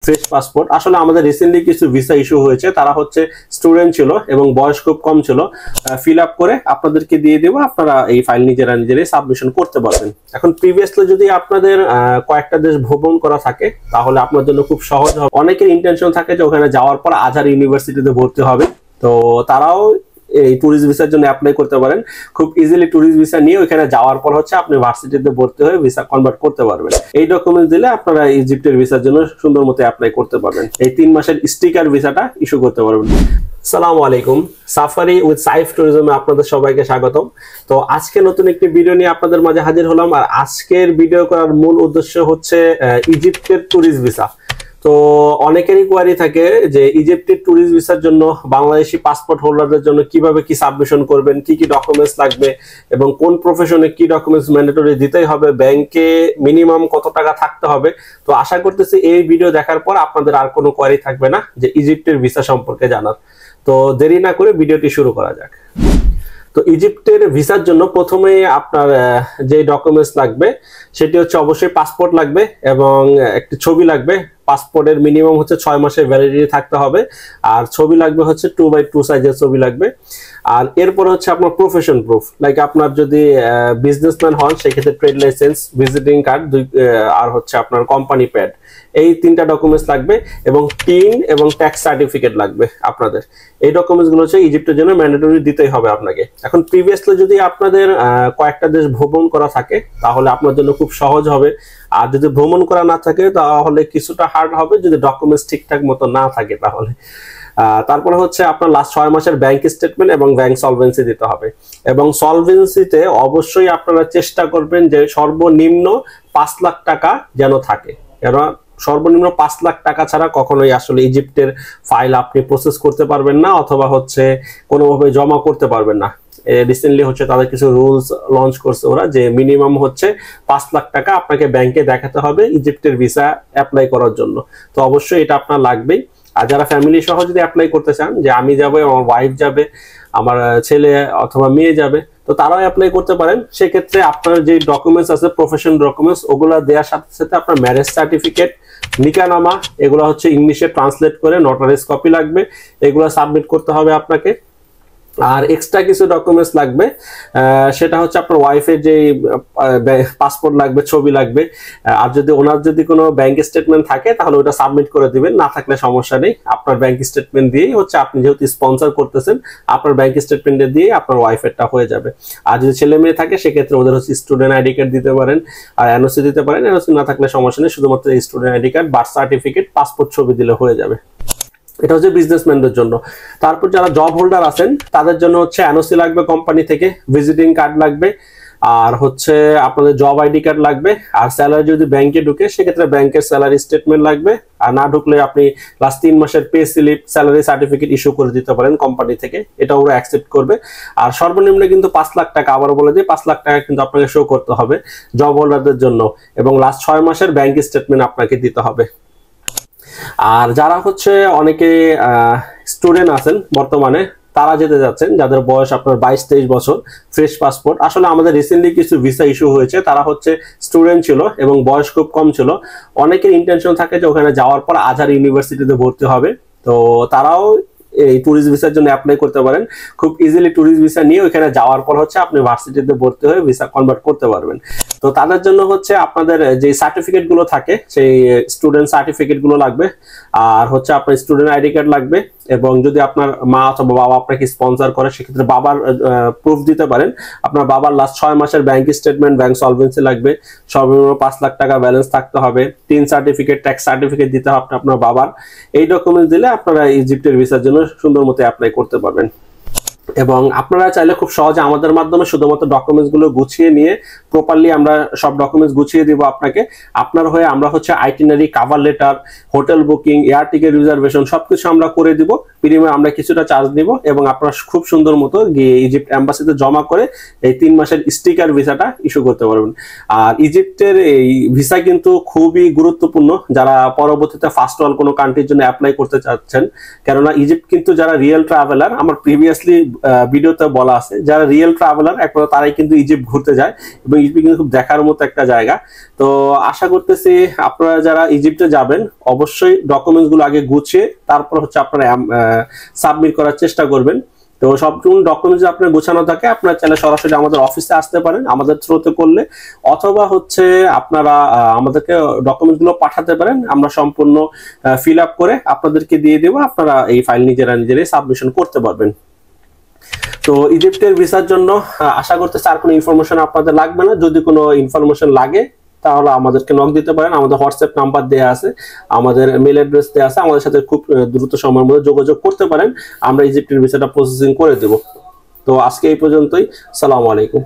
Fresh passport. আসলে আমাদের recently কিছু ভিসা ইস্যু হয়েছে, তারা হচ্ছে স্টুডেন্ট ছিল এবং বয়স খুব কম ছিল। ফিল আপ করে আপনাদেরকে দিয়ে দেবো, আপনারা এই ফাইল নিজেরাই সাবমিশন করতে পারবেন। এখন প্রিভিয়াসলি যদি আপনাদের কয়েকটা দেশ ভ্রমণ করা থাকে তাহলে আপনার জন্য খুব সহজ হবে। অনেকের ইন্টেনশন থাকে যে ওখানে যাওয়ার পর আজহার ইউনিভার্সিটিতে ভর্তি হবে, তো তারাও এই ট্যুরিস্ট ভিসার জন্য অ্যাপ্লাই করতে পারেন। খুব ইজিলি ট্যুরিস্ট ভিসা নিয়ে ওখানে যাওয়ার পর হচ্ছে আপনি ভার্সিটিতে ভর্তি হয়ে ভিসা কনভার্ট করতে পারবেন। এই ডকুমেন্টস দিলে আপনারা ইজিপ্টের ভিসার জন্য সুন্দর মতো অ্যাপ্লাই করতে পারবেন। এই 3 মাসের স্টিকার ভিসাটা ইস্যু করতে পারবেন। আসসালামু আলাইকুম, সাফারি উইথ সাইফ ট্যুরিজমে আপনাদের সবাইকে স্বাগতম। তো আজকে নতুন একটি ভিডিও নিয়ে আপনাদের মাঝে হাজির হলাম। আর আজকের ভিডিও করার মূল উদ্দেশ্য হচ্ছে ইজিপ্টের ট্যুরিস্ট ভিসা। তো অনেকেরই কোয়ারি থাকে যে ইজিপ্টের ট্যুরিস্ট ভিসার জন্য বাংলাদেশি পাসপোর্ট হোল্ডারদের জন্য কিভাবে কি সাবমিশন করবেন, কি কি ডকুমেন্টস লাগবে এবং কোন প্রফেশনে কি ডকুমেন্টস ম্যান্ডেটরি দিতেই হবে, ব্যাংকে মিনিমাম কত টাকা থাকতে হবে। তো আশা করতেছি এই ভিডিও দেখার পর আপনাদের আর কোনো কোয়ারি থাকবে না যে ইজিপ্টের ভিসা সম্পর্কে জানার। তো দেরি না করে ভিডিওটি শুরু করা যাক। তো ইজিপ্টের ভিসার জন্য প্রথমে আপনার যে ডকুমেন্টস লাগবে সেটি হচ্ছে অবশ্যই পাসপোর্ট লাগবে এবং একটি ছবি লাগবে। পাসপোর্টের মিনিমাম হচ্ছে 6 মাসের ভ্যালিডিটি থাকতে হবে। আর ছবি লাগবে হচ্ছে 2x2 সাইজের ছবি লাগবে। আর এরপর হচ্ছে আপনার প্রফেশন প্রুফ, লাইক আপনার যদি বিজনেসম্যান হন সেক্ষেত্রে ট্রেড লাইসেন্স, ভিজিটিং কার্ড, আর হচ্ছে আপনার কোম্পানি প্যাড, এই 3টা ডকুমেন্টস লাগবে এবং টিন এবং ট্যাক্স সার্টিফিকেট লাগবে আপনাদের। এই ডকুমেন্টস গুলো হচ্ছে ইজিপ্টের জন্য ম্যান্ডেটরি দিতেই হবে আপনাকে। এখন প্রিভিয়াসলি যদি আপনাদের কয়েকটা দেশ ভ্রমণ করা থাকে তাহলে আপনার জন্য খুব সহজ হবে। আর যদি ভ্রমণ করা না থাকে তাহলে কিছুটা হার্ড হবে যদি ডকুমেন্টস ঠিকঠাক মতো না থাকে তাহলে। তারপরে হচ্ছে আপনার লাস্ট 6 মাসের ব্যাংক স্টেটমেন্ট এবং ব্যাংক সলভেন্সি দিতে হবে। এবং সলভেন্সিতে অবশ্যই আপনারা চেষ্টা করবেন যে সর্বনিম্ন 5 লাখ টাকা যেন থাকে, কেননা সর্বনিম্ন 5 লাখ টাকা ছাড়া কখনোই আসলে ইজিপ্টের ফাইল আপনি প্রসেস করতে পারবেন না, অথবা হচ্ছে কোনোভাবে জমা করতে পারবেন না। রিসেন্টলি হচ্ছে তাদের কিছু রুলস লঞ্চ করছে ওরা, যে মিনিমাম হচ্ছে 5 লাখ টাকা আপনাকে ব্যাংকে দেখাতে হবে ইজিপ্টের ভিসা অ্যাপ্লাই করার জন্য। তো অবশ্যই এটা আপনার লাগবেই। আর যারা ফ্যামিলি সহ যদি অ্যাপ্লাই করতে চান, যে আমি যাবো, আমার ওয়াইফ যাবে, আমার ছেলে অথবা মেয়ে যাবে, তো তারাও অ্যাপ্লাই করতে পারেন। সেক্ষেত্রে আপনার যে ডকুমেন্টস আছে প্রফেশন ডকুমেন্টস, ওগুলো দেওয়ার সাথে সাথে আপনার ম্যারেজ সার্টিফিকেট, নিকানামা, এগুলো হচ্ছে ইংলিশে ট্রান্সলেট করে নোটারিজ কপি লাগবে, এগুলো সাবমিট করতে হবে আপনাকে। আর এক্সট্রা কিছু ডকুমেন্টস লাগবে, সেটা হচ্ছে আপনার ওয়াইফের যে পাসপোর্ট লাগবে, ছবি লাগবে। আর যদি ওনার যদি কোনো ব্যাংক স্টেটমেন্ট থাকে তাহলে ওটা সাবমিট করে দিবেন, না থাকলে সমস্যা নেই। আপনার ব্যাংক স্টেটমেন্ট দিয়েই হচ্ছে, আপনি যেহেতু স্পন্সর করতেছেন আপনার ব্যাংক স্টেটমেন্টে দিয়ে আপনার ওয়াইফেরটা হয়ে যাবে। আর যদি ছেলে মেয়ে থাকে সেক্ষেত্রে ওদের হচ্ছে স্টুডেন্ট আইডি কার্ড দিতে পারেন আর এনওসি দিতে পারেন। এনওসি না থাকলে সমস্যা নেই, শুধুমাত্র student ID card, birth certificate, passport ছবি দিলে হয়ে যাবে। এটা হচ্ছে বিজনেসম্যানদের জন্য। তারপর যারা জব হোল্ডার আছেন তাদের জন্য হচ্ছে এনওসি লাগবে কোম্পানি থেকে, ভিজিটিং কার্ড লাগবে, আর হচ্ছে আপনাদের জব আইডি কার্ড লাগবে। আর স্যালারি যদি ব্যাংকে ঢুকে সেক্ষেত্রে ব্যাংকের স্যালারি স্টেটমেন্ট লাগবে। আর না ঢুকলে আপনি লাস্ট 3 মাসের pay slip, salary certificate issue করে দিতে পারেন কোম্পানি থেকে, এটা ওরা অ্যাকসেপ্ট করবে। আর সর্বনিম্ন কিন্তু 5 লাখ টাকা, আবারও বলে দিই, 5 লাখ টাকা কিন্তু আপনাকে শো করতে হবে জব হোল্ডারদের জন্য, এবং লাস্ট 6 মাসের ব্যাংক স্টেটমেন্ট আপনাকে দিতে হবে। আর যারা হচ্ছে অনেকে স্টুডেন্ট আছেন বর্তমানে, তারা যেতে যাচ্ছেন, যাদের বয়স আপনার 22-23 বছর, ফ্রেশ পাসপোর্ট। আসলে আমাদের রিসেন্টলি কিছু ভিসা ইস্যু হয়েছে, তারা হচ্ছে স্টুডেন্ট ছিল এবং বয়স খুব কম ছিল। অনেকের ইন্টেনশন থাকে যে ওখানে যাওয়ার পর আজহার ইউনিভার্সিটিতে ভর্তি হবে, তো তারাও এই ট্যুরিস্ট ভিসার জন্য অ্যাপ্লাই করতে পারেন। খুব ইজিলি ট্যুরিস্ট ভিসা নিয়ে ওখানে যাওয়ার পর হচ্ছে আপনি ভার্সিটিতে ভর্তি হয়ে ভিসা কনভার্ট করতে পারবেন। তো তাদের জন্য হচ্ছে আপনাদের যে সার্টিফিকেট গুলো থাকে সেই স্টুডেন্ট সার্টিফিকেট গুলো লাগবে। আর হচ্ছে আপনার স্টুডেন্ট আইডি কার্ড লাগবে, এবং যদি আপনার মা অথবা বাবা আপনাকে স্পন্সর করে সেক্ষেত্রে বাবার প্রুফ দিতে পারেন। আপনার বাবার লাস্ট 6 মাসের ব্যাংক স্টেটমেন্ট, ব্যাংক সলভেন্সি লাগবে, সর্বনিম্ন 5 লাখ টাকা ব্যালেন্স থাকতে হবে, টিন সার্টিফিকেট, ট্যাক্স সার্টিফিকেট দিতে হবে আপনার বাবার। এই ডকুমেন্টস দিলে আপনারা ইজিপ্টের ভিসার জন্য সুন্দর মতো অ্যাপ্লাই করতে পারবেন। এবং আপনারা চাইলে খুব সহজে আমাদের মাধ্যমে শুধুমাত্র ডকুমেন্টস গুলো গুছিয়ে নিয়ে প্রপারলি আমরা সব ডকুমেন্টস গুছিয়ে দিব আপনাকে। আপনার হয়ে আমরা হচ্ছে itinerary, cover letter, hotel booking, air ticket reservation সবকিছু আমরা করে দিব। বিনিময়ে আমরা কিছুটা চার্জ নিব এবং আপনারা খুব সুন্দর মতো গিয়ে ইজিপ্ট এম্বাসিতে জমা করে এই 3 মাসের স্টিকার ভিসাটা ইস্যু করতে পারবেন। আর ইজিপ্টের এই ভিসা কিন্তু খুবই গুরুত্বপূর্ণ যারা পরবর্তীতে ফার্স্ট ওয়ার্ল্ড কোনো কান্ট্রির জন্য অ্যাপ্লাই করতে চাচ্ছেন, কেননা ইজিপ্ট কিন্তু যারা রিয়েল ট্রাভেলার, আমার প্রিভিয়াসলি ভিডিওতে বলা আছে, যারা রিয়েল ট্রাভেলার একবার তারাই কিন্তু ইজিপ্ট ঘুরতে যায় এবং ইজিপ্ট কিন্তু খুব দেখার মতো একটা জায়গা। তো আশা করতেছি আপনারা যারা ইজিপ্টে যাবেন অবশ্যই ডকুমেন্টস গুলো আগে গুছিয়ে তারপর হচ্ছে আপনারা সাবমিট করার চেষ্টা করবেন। তো সবটুকু ডকুমেন্টস আপনার গোছানো থাকে আপনারা চাইলে সরাসরি আমাদের অফিসে আসতে পারেন আমাদের থ্রুতে করলে, অথবা হচ্ছে আপনারা আমাদেরকে ডকুমেন্টস গুলো পাঠাতে পারেন, আমরা সম্পূর্ণ ফিল আপ করে আপনাদেরকে দিয়ে দেবো, আপনারা এই ফাইল নিজেরাই সাবমিশন করতে পারবেন। তো ইজিপ্টের ভিসার জন্য আশা করতেছি আর কোনো ইনফরমেশন আপনাদের লাগবে না। যদি কোনো ইনফরমেশন লাগে তাহলে আমাদেরকে নক দিতে পারেন, আমাদের হোয়াটসঅ্যাপ নাম্বার দেওয়া আছে, আমাদের মেল অ্যাড্রেস দেওয়া আছে, আমাদের সাথে খুব দ্রুত সময়ের মধ্যে যোগাযোগ করতে পারেন, আমরা ইজিপ্টের ভিসাটা প্রসেসিং করে দেব। তো আজকে এই পর্যন্তই, আসসালামু আলাইকুম।